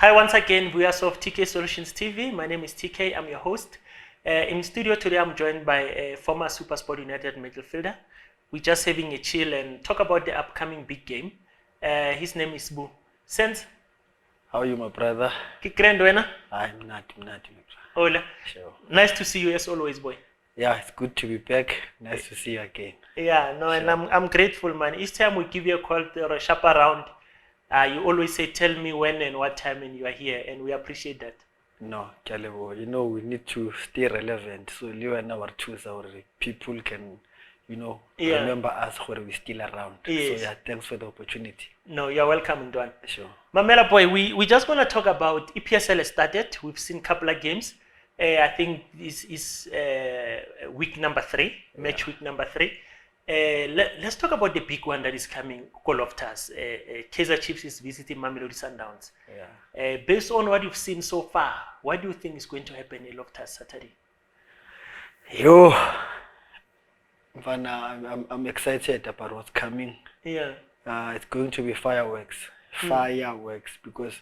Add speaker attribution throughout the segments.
Speaker 1: Hi once again, viewers of TK Solutions TV. My name is TK. I'm your host. In studio today, I'm joined by a former SuperSport United midfielder. We're just having a chill and talk about the upcoming big game. His name is Bu. Sense?
Speaker 2: How are you, my brother?
Speaker 1: Kikrendwena?
Speaker 2: I'm not.
Speaker 1: Hola.
Speaker 2: Sure.
Speaker 1: Nice to see you as always, boy.
Speaker 2: Yeah, it's good to be back. Nice to see you again.
Speaker 1: Yeah, no, and I'm grateful, man. Each time we give you a call or a shop around, you always say, tell me when and what time and you are here, and we appreciate that.
Speaker 2: No, Kalebo, we need to stay relevant. So you and our tools, our people can, remember us when we're still around.
Speaker 1: Yes.
Speaker 2: So yeah, thanks for the opportunity.
Speaker 1: No, you're welcome, Ndwan.
Speaker 2: Sure.
Speaker 1: Mamela boy, we just want to talk about EPSL has started. We've seen a couple of games. I think this is week number 3, match week number 3. Let's talk about the big one that is coming, Call of Stars. Kaizer Chiefs is visiting Mamelodi Sundowns.
Speaker 2: Yeah.
Speaker 1: Based on what you've seen so far, what do you think is going to happen in Loftus Saturday?
Speaker 2: Yo, I'm excited about what's coming.
Speaker 1: Yeah.
Speaker 2: It's going to be fireworks. Because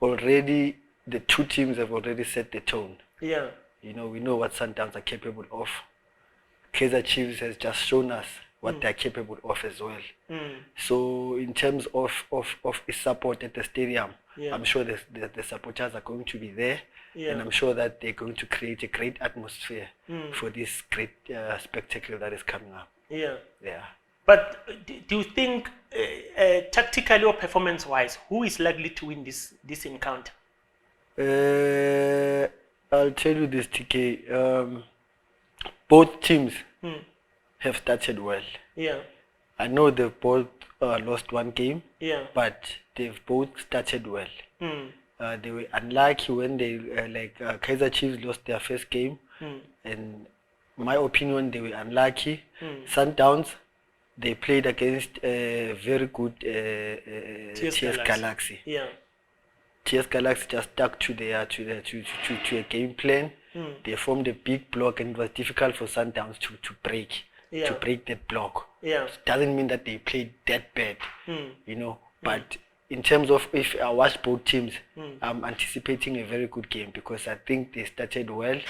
Speaker 2: already the two teams have already set the tone.
Speaker 1: Yeah.
Speaker 2: We know what Sundowns are capable of. Kaizer Chiefs has just shown us what they're capable of as well. So in terms of support at the stadium, I'm sure the supporters are going to be there, and I'm sure that they're going to create a great atmosphere for this great spectacle that is coming up.
Speaker 1: Yeah.
Speaker 2: Yeah.
Speaker 1: But do you think, tactically or performance-wise, who is likely to win this encounter?
Speaker 2: I'll tell you this, TK. Both teams have started well.
Speaker 1: Yeah.
Speaker 2: I know they've both lost one game, but they've both started well. They were unlucky when they, Kaizer Chiefs lost their first game, and in my opinion, they were unlucky. Sundowns, they played against a very good TS Galaxy.
Speaker 1: Yeah.
Speaker 2: TS Galaxy just stuck to a game plan. They formed a big block, and it was difficult for Sundowns to break that block.
Speaker 1: Yeah.
Speaker 2: It doesn't mean that they played that bad, But in terms of if I watch both teams, I'm anticipating a very good game because I think they started well,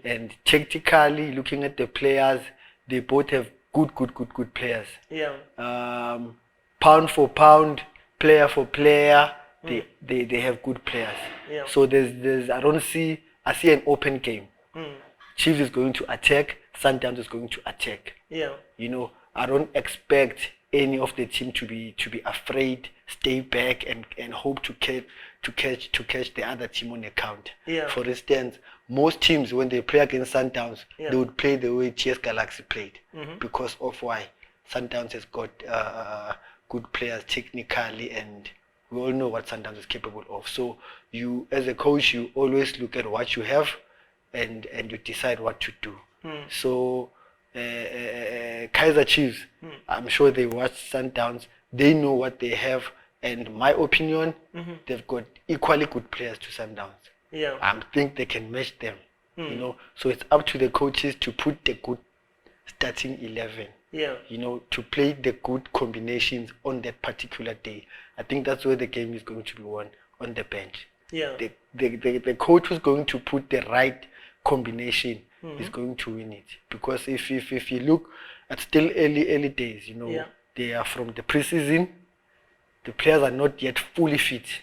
Speaker 2: and tactically looking at the players, they both have good players.
Speaker 1: Yeah.
Speaker 2: Pound for pound, player for player, they have good players.
Speaker 1: Yeah.
Speaker 2: So I see an open game. Chiefs is going to attack, Sundowns is going to attack.
Speaker 1: Yeah.
Speaker 2: I don't expect any of the team to be afraid, stay back and hope to catch the other team on the counter.
Speaker 1: Yeah.
Speaker 2: For instance, most teams when they play against Sundowns, they would play the way TS Galaxy played because of why Sundowns has got good players technically, and we all know what Sundowns is capable of. So you, as a coach, you always look at what you have and you decide what to do. So Kaizer Chiefs, I'm sure they watch Sundowns, they know what they have, and in my opinion, they've got equally good players to Sundowns.
Speaker 1: Yeah.
Speaker 2: I think they can match them. So it's up to the coaches to put the good starting 11.
Speaker 1: Yeah.
Speaker 2: To play the good combinations on that particular day. I think that's where the game is going to be won, on the bench.
Speaker 1: Yeah.
Speaker 2: The coach who's going to put the right combination is going to win it. Because if you look at still early days, they are from the preseason, the players are not yet fully fit.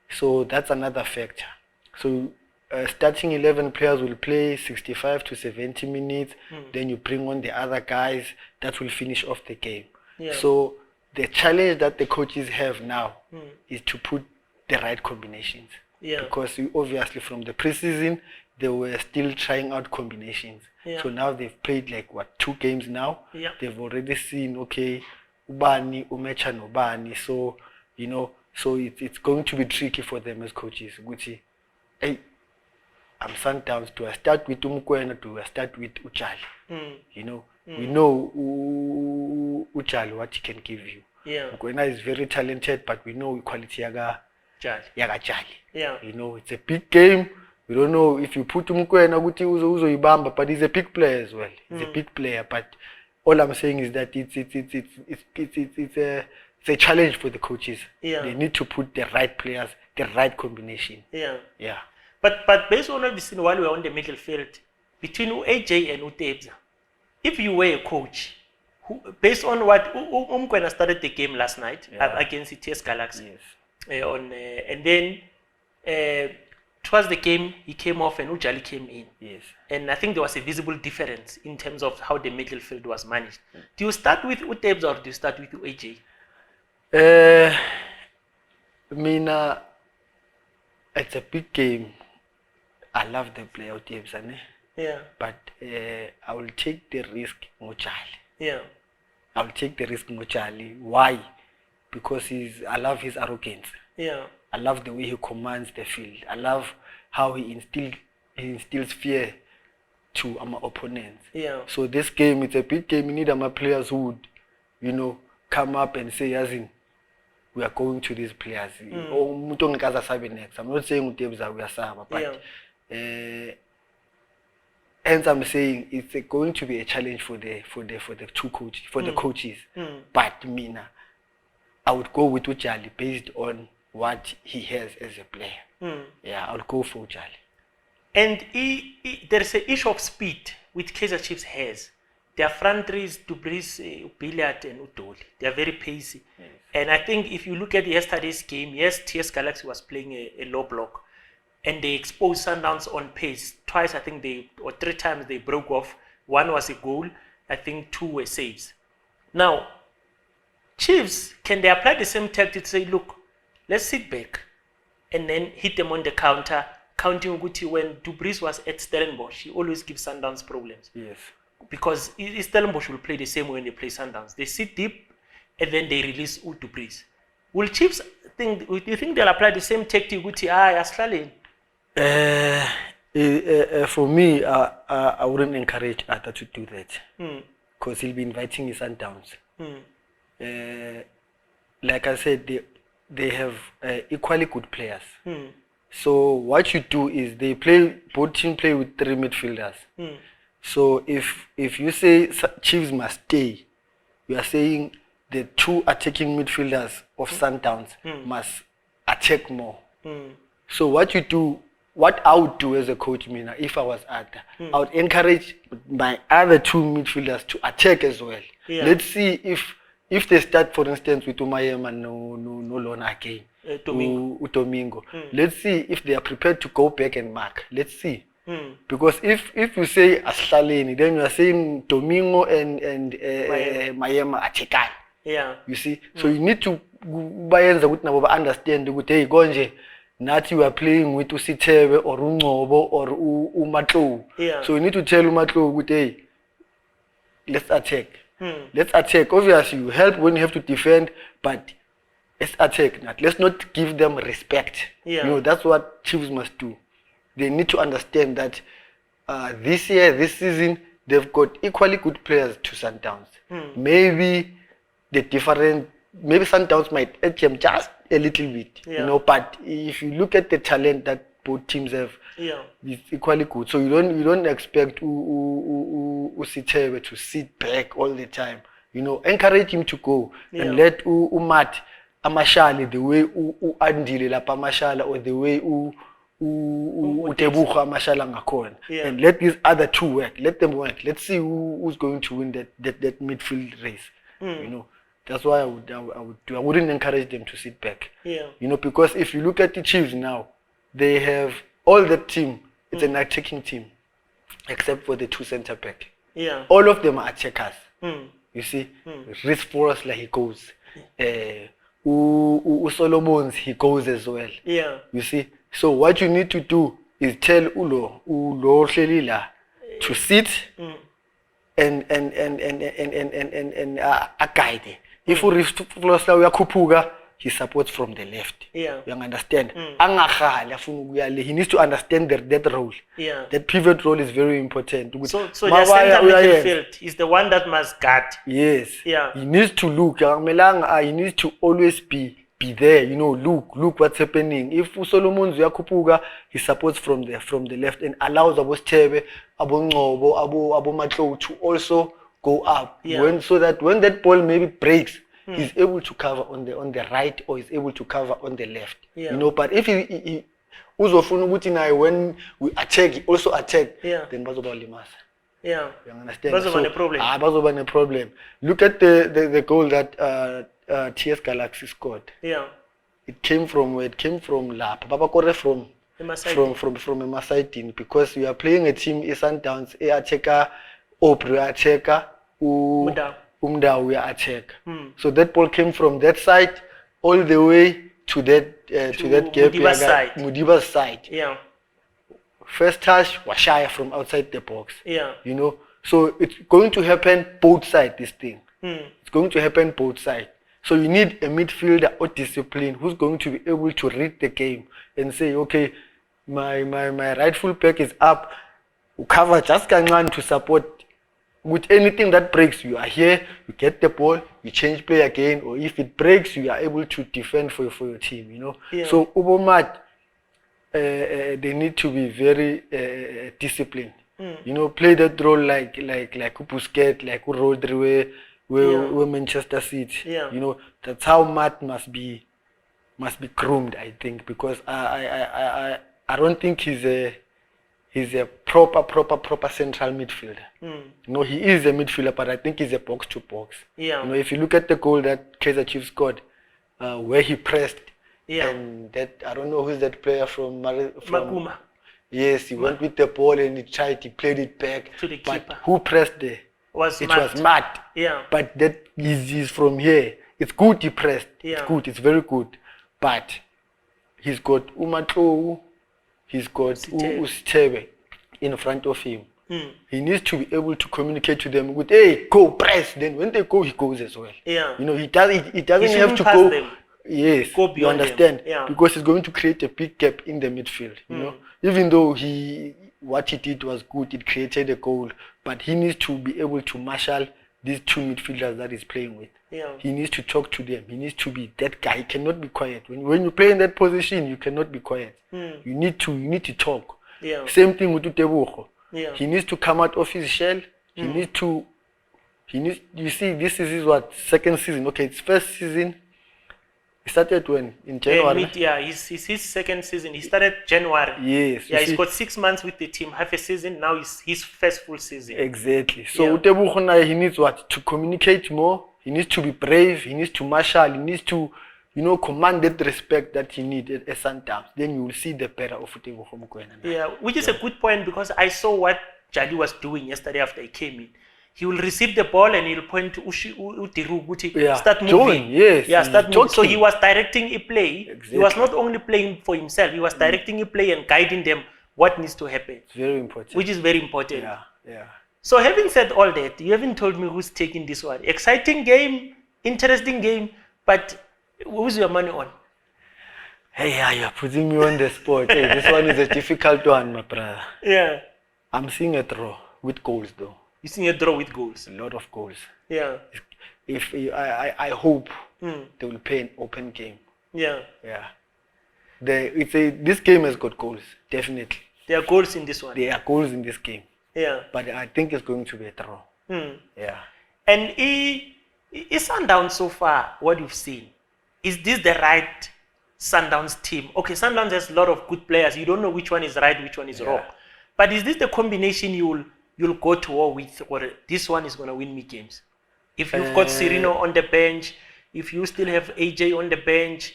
Speaker 2: So that's another factor. So starting 11 players will play 65 to 70 minutes, then you bring on the other guys that will finish off the game.
Speaker 1: Yeah.
Speaker 2: So the challenge that the coaches have now is to put the right combinations.
Speaker 1: Yeah.
Speaker 2: Because obviously from the preseason, they were still trying out combinations.
Speaker 1: Yeah.
Speaker 2: So now they've played 2 games now.
Speaker 1: Yeah.
Speaker 2: They've already seen, okay, Ubani, Umecha, Nobani. So, so it's going to be tricky for them as coaches. Gucci, hey, I'm Sundowns. Do I start with Umkwena? Do I start with Uchali? We know Uchali what he can give you.
Speaker 1: Yeah.
Speaker 2: Umkwena is very talented, but we know quality yaga Chali.
Speaker 1: Yeah.
Speaker 2: It's a big game. We don't know if you put Umkwena Guti Uzo Ibamba, but he's a big player as well. He's a big player, but all I'm saying is that it's a challenge for the coaches.
Speaker 1: Yeah.
Speaker 2: They need to put the right players the right combination.
Speaker 1: Yeah.
Speaker 2: Yeah.
Speaker 1: But based on what we've seen while we were on the middle field, between AJ and Utebza, if you were a coach, based on what Umkwena started the game last night against the TS Galaxy, and then towards the game he came off and Ujali came in.
Speaker 2: Yes.
Speaker 1: And I think there was a visible difference in terms of how the middle field was managed. Do you start with Utebza or do you start with AJ?
Speaker 2: Mina, it's a big game. I love the player Utebza,
Speaker 1: yeah.
Speaker 2: But I will take the risk Mochali.
Speaker 1: Yeah.
Speaker 2: I will take the risk Mochali. Why? Because I love his arrogance.
Speaker 1: Yeah.
Speaker 2: I love the way he commands the field. I love how he instills fear to our opponents.
Speaker 1: Yeah.
Speaker 2: So this game, it's a big game. You need our players who would, come up and say, Yazin, we are going to these players. I'm not saying Utebza we are Saba, but and I'm saying it's going to be a challenge for the two coaches, the coaches. But Mina, I would go with Ujali based on what he has as a player. Yeah, I'll go for Ujali.
Speaker 1: And there is an issue of speed which Kaizer Chiefs has. Their front three is Dubriz, Billiard and Udoli. They are very pacey. Yes. And I think if you look at yesterday's game, yes, TS Galaxy was playing a low block. And they exposed Sundowns on pace. Twice, I think or 3 times they broke off. 1 was a goal. I think 2 were saves. Now, Chiefs, can they apply the same tactic to say, look, let's sit back and then hit them on the counter, counting Uguti when Dubriz was at Stellenbosch, he always gives Sundowns problems.
Speaker 2: Yes.
Speaker 1: Because Stellenbosch will play the same way when they play Sundowns. They sit deep and then they release Dubriz. Will Chiefs do you think they'll apply the same tactic Uguti, Ashlali?
Speaker 2: For me, I wouldn't encourage Arthur to do that. Because he'll be inviting his Sundowns. Like I said, they have equally good players. So what you do is both teams play with 3 midfielders. So if you say Chiefs must stay, you are saying the 2 attacking midfielders of Sundowns must attack more. So what I would do as a coach, Mina, if I was Arthur, I would encourage my other 2 midfielders to attack as well. Yeah. Let's see if they start, for instance, with Umayema and no Lona again, Domingo. Let's see if they are prepared to go back and mark. Let's see. Because if you say Aslaleni, then you are saying Domingo and Mayema attack. Yeah. You see? So you need to understand that, hey, Gonje, not you are playing with Usitebe or Ungobo or Umatlo. Yeah. So you need to tell Umatlo, hey, let's attack. Let's attack. Obviously, you help when you have to defend, but let's attack. Let's not give them respect. Yeah. That's what Chiefs must do. They need to understand that this season, they've got equally good players to Sundowns. Maybe maybe Sundowns might edge them just a little bit, but if you look at the talent that both teams have, it's equally good. So you don't expect Usitebe to sit back all the time. Encourage him to go and let Umat Amashali the way Andile la Pamashala or the way Utebucha Amashala ngakon. And let these other 2 work. Let them work. Let's see who's going to win that midfield race. That's why I wouldn't encourage them to sit back. Yeah. Because if you look at the Chiefs now, they have all that team. It's an attacking team, except for the 2 center back. Yeah. All of them are attackers. You see, Rhys Forrest, like he goes. Solomons, he goes as well. Yeah. You see, so what you need to do is tell Ulo Shelila to sit and guide. If he supports from the left. Yeah. You understand? He needs to understand that role. Yeah. That pivot role is very important.
Speaker 1: So the center midfield is the one that must guard.
Speaker 2: Yes. Yeah. He needs to look. He needs to always be there. Look what's happening. If Solomon Yakupuga, he supports from the left and allows Abo Stebe, Abo Ngobo, Abo Matlo to also go up. Yeah. So that when that ball maybe breaks, he's able to cover on the right or he's able to cover on the left.
Speaker 1: Yeah.
Speaker 2: You know, but if he uzofuna ukuthi naye when we attack, he also attack, then bazoba limaza.
Speaker 1: Yeah.
Speaker 2: You understand?
Speaker 1: Bazoba ne problem.
Speaker 2: Bazoba ne problem. Look at the goal that TS Galaxy scored.
Speaker 1: Yeah.
Speaker 2: It came from where? It came from Lapa. Baba Kore from Masaidin, because we are playing a team Sundowns, attacker, Opera attacker, Umda we are attacker. So that ball came from that side all the way to that gap. Mudiba's side.
Speaker 1: Yeah.
Speaker 2: First touch was shy from outside the box.
Speaker 1: Yeah.
Speaker 2: You know, so it's going to happen both sides. This thing. It's going to happen both sides. So you need a midfielder or discipline who's going to be able to read the game and say, okay, my rightful back is up. Cover just kancane to support. With anything that breaks, you are here, you get the ball, you change play again, or if it breaks, you are able to defend for your team, you know.
Speaker 1: Yeah.
Speaker 2: So Ubomat, they need to be very disciplined. You know, play that role like Busquets, like Rodri, where Manchester City.
Speaker 1: Yeah.
Speaker 2: You know, that's how Matt must be groomed, I think, because I don't think he's a proper central midfielder. No, he is a midfielder, but I think he's a box to box.
Speaker 1: Yeah.
Speaker 2: You know, if you look at the goal that Kaizer Chiefs scored, where he pressed,
Speaker 1: yeah.
Speaker 2: and that I don't know who's that player from
Speaker 1: Makuma.
Speaker 2: Yes, he went with the ball and he played it back
Speaker 1: to the keeper.
Speaker 2: But who pressed there?
Speaker 1: Was
Speaker 2: Matt.
Speaker 1: Yeah.
Speaker 2: But that is from here. It's good he pressed.
Speaker 1: Yeah.
Speaker 2: It's good. It's very good. But he's got Umato. He's got Ustebe in front of him. He needs to be able to communicate to them with, hey, go press. Then when they go, he goes as well.
Speaker 1: Yeah.
Speaker 2: You know, he doesn't have to go.
Speaker 1: Them.
Speaker 2: Yes,
Speaker 1: go
Speaker 2: you understand?
Speaker 1: Yeah.
Speaker 2: Because it's going to create a big gap in the midfield. You know, even though what he did was good, it created a goal, but he needs to be able to marshal these two midfielders that he's playing with.
Speaker 1: Yeah. He
Speaker 2: needs to talk to them. He needs to be that guy. He cannot be quiet. When you play in that position, you cannot be quiet. You need to talk.
Speaker 1: Yeah.
Speaker 2: Same thing with Utebucho.
Speaker 1: Yeah.
Speaker 2: He needs to come out of his shell. You see, this is his second season. Okay, it's first season. He started when? In January?
Speaker 1: It's his second season. He started January.
Speaker 2: Yes.
Speaker 1: Yeah, he's got 6 months with the team, half a season. Now it's his first full season.
Speaker 2: Exactly. So Utebucho, he needs to communicate more. He needs to be brave. He needs to marshal. He needs to, command that respect that he needs at Sundowns. Then you will see the better of Utebucho Mokoena.
Speaker 1: Yeah, which is a good point because I saw what Jadi was doing yesterday after he came in. He will receive the ball and he'll point to Utiru, start moving. Start moving. So he was directing a play. Exactly. He was not only playing for himself, he was directing a play and guiding them what needs to happen.
Speaker 2: It's very important.
Speaker 1: Which is very important.
Speaker 2: Yeah.
Speaker 1: So having said all that, you haven't told me who's taking this one. Exciting game, interesting game, but who's your money on?
Speaker 2: Hey, you're putting me on the spot. Hey, this one is a difficult one, my brother.
Speaker 1: Yeah.
Speaker 2: I'm seeing a draw with goals though.
Speaker 1: You're seeing a draw with goals?
Speaker 2: A lot of goals.
Speaker 1: Yeah.
Speaker 2: I hope they will play an open game.
Speaker 1: Yeah.
Speaker 2: This game has got goals, definitely.
Speaker 1: There are goals in this one.
Speaker 2: There are goals in this game.
Speaker 1: Yeah.
Speaker 2: But I think it's going to be a draw. Yeah.
Speaker 1: And is Sundowns so far, what you've seen, is this the right Sundowns team? Okay, Sundowns has a lot of good players. You don't know which one is right, which one is wrong. But is this the combination you'll go to war with, or this one is going to win me games? If you've got Serino on the bench, if you still have AJ on the bench,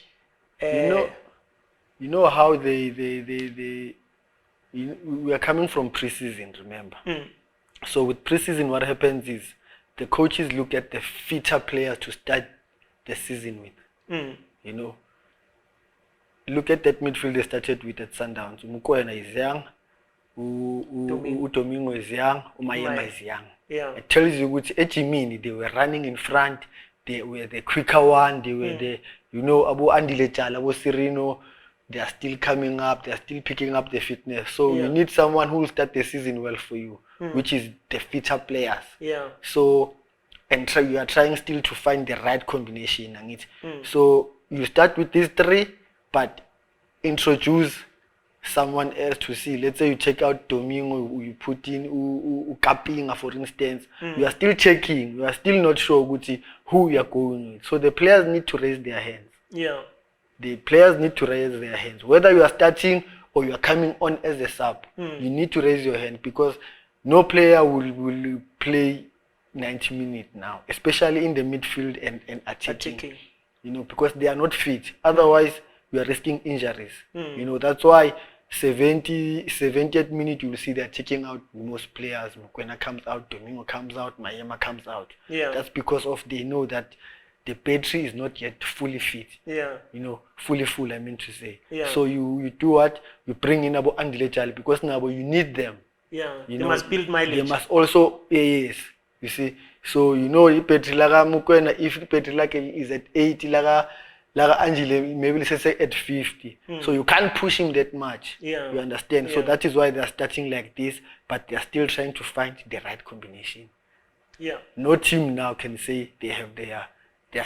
Speaker 2: you know how we are coming from preseason, remember? So with preseason, what happens is the coaches look at the fitter players to start the season with. Look at that midfield they started with at Sundowns. Mukoena is young. Domingo is young, Umayema is young.
Speaker 1: Yeah.
Speaker 2: It tells you which Ejimini, they were running in front, they were the quicker one, they were the, Abu Andile Abu Serino, they are still coming up, they are still picking up the fitness. So you need someone who will start the season well for you, which is the fitter players.
Speaker 1: Yeah.
Speaker 2: So, you are trying still to find the right combination on it. So you start with these three, but introduce someone else to see. Let's say you take out Domingo, you put in Kapinga, for instance. You are still checking. You are still not sure who you are going with. So the players need to raise their hands.
Speaker 1: Yeah.
Speaker 2: The players need to raise their hands. Whether you are starting or you are coming on as a sub, you need to raise your hand, because no player will play 90 minutes now, especially in the midfield and attacking. You know, because they are not fit. Otherwise, we are risking injuries. You know, that's why 70th minute you will see they're taking out most players. Mukwena comes out, Domingo comes out, Mayema comes out.
Speaker 1: Yeah.
Speaker 2: That's because of they know that the battery is not yet fully fit.
Speaker 1: Yeah.
Speaker 2: You know, fully full, I mean to say.
Speaker 1: Yeah.
Speaker 2: So you do what? You bring in Abo Andile, because now you need them.
Speaker 1: Yeah.
Speaker 2: You
Speaker 1: they
Speaker 2: know,
Speaker 1: must build mileage.
Speaker 2: They must also, yes. You see, so you know, if Petrilaga Mukwena, if Petrilaga is at 80, Laga Angela, maybe let's say at 50. So you can't push him that much.
Speaker 1: Yeah.
Speaker 2: You understand?
Speaker 1: Yeah.
Speaker 2: So that is why they are starting like this, but they are still trying to find the right combination.
Speaker 1: Yeah.
Speaker 2: No team now can say they have their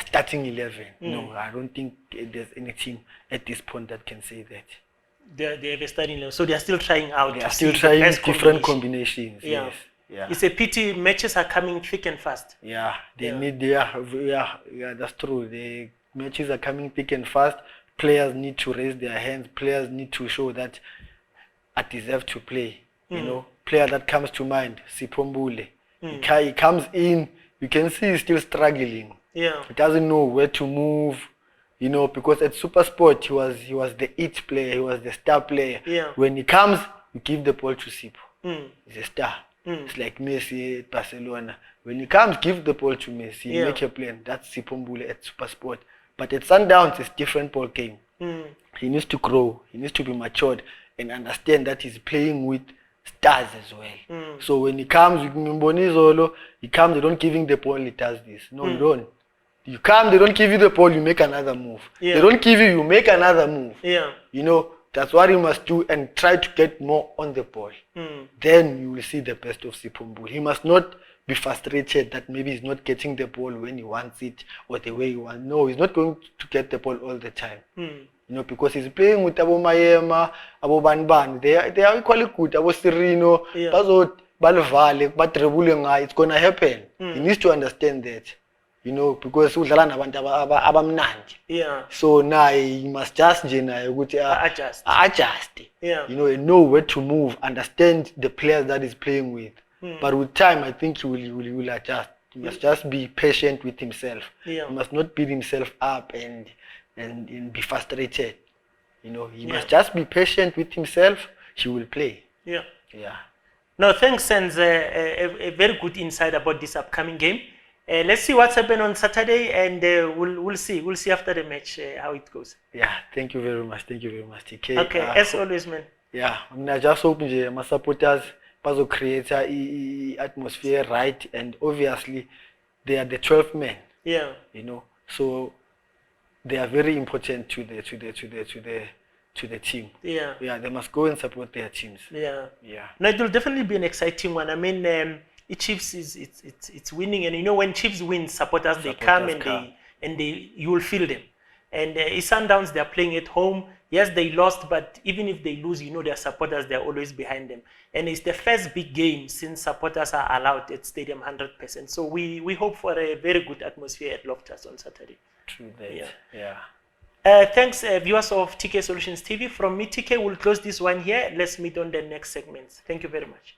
Speaker 2: starting 11. No, I don't think there's any team at this point that can say that.
Speaker 1: They have a starting 11, so they are still trying out.
Speaker 2: They are still trying different combinations.
Speaker 1: Yeah.
Speaker 2: Yes. Yeah.
Speaker 1: It's a pity matches are coming thick and fast.
Speaker 2: Yeah, they need that's true. The matches are coming thick and fast. Players need to raise their hands. Players need to show that I deserve to play. You know, player that comes to mind, Sipombule. He comes in, you can see he's still struggling.
Speaker 1: Yeah.
Speaker 2: He doesn't know where to move. You know, because at Super Sport he was the it player, he was the star player.
Speaker 1: Yeah.
Speaker 2: When he comes, you give the ball to Sipo. He's a star. It's like Messi at Barcelona. When he comes, give the ball to Messi, make a plan. That's Sipombule at Super Sport. But at Sundowns, it's different ball game. He needs to grow. He needs to be matured and understand that he's playing with stars as well. So when he comes, he comes, they don't give him the ball, he does this. No, you don't. You come, they don't give you the ball, you make another move.
Speaker 1: Yeah.
Speaker 2: They don't give you, you make another move.
Speaker 1: Yeah.
Speaker 2: You know, that's what you must do, and try to get more on the ball. Then you will see the best of Sipombule. He must not be frustrated that maybe he's not getting the ball when he wants it or the way he wants. No, he's not going to get the ball all the time. You know, because he's playing with Abo Mayema, Abo Banban. They are equally good. Abo Serino, Balvale, but it's going to happen. He needs to understand that. You know, because
Speaker 1: yeah.
Speaker 2: So now he must just adjust.
Speaker 1: Yeah.
Speaker 2: You know, and know where to move, understand the players that he's playing with. But with time, I think he will adjust. He must just be patient with himself.
Speaker 1: Yeah.
Speaker 2: He must not beat himself up and be frustrated. You know, he must just be patient with himself. He will play.
Speaker 1: Yeah.
Speaker 2: Yeah.
Speaker 1: No, thanks, Senz. A very good insight about this upcoming game. Let's see what's happened on Saturday, and we'll see. We'll see after the match how it goes.
Speaker 2: Yeah, thank you very much. Thank you very much, TK.
Speaker 1: Okay, as always, man.
Speaker 2: Yeah, I just hope my supporters create an atmosphere, right? And obviously, they are the 12th men.
Speaker 1: Yeah.
Speaker 2: You know, so they are very important to the team.
Speaker 1: Yeah.
Speaker 2: Yeah, they must go and support their teams.
Speaker 1: Yeah.
Speaker 2: Yeah.
Speaker 1: No, it will definitely be an exciting one. I mean, Chiefs it's winning, and you know when Chiefs win, supporters they come and you will feel them. And Sundowns, they are playing at home. Yes, they lost, but even if they lose, you know their supporters, they are always behind them. And it's the first big game since supporters are allowed at stadium 100%. So we hope for a very good atmosphere at Loftus on Saturday.
Speaker 2: True that. Yeah.
Speaker 1: Thanks, viewers of TK Solutions TV. From me, TK, we'll close this one here. Let's meet on the next segments. Thank you very much.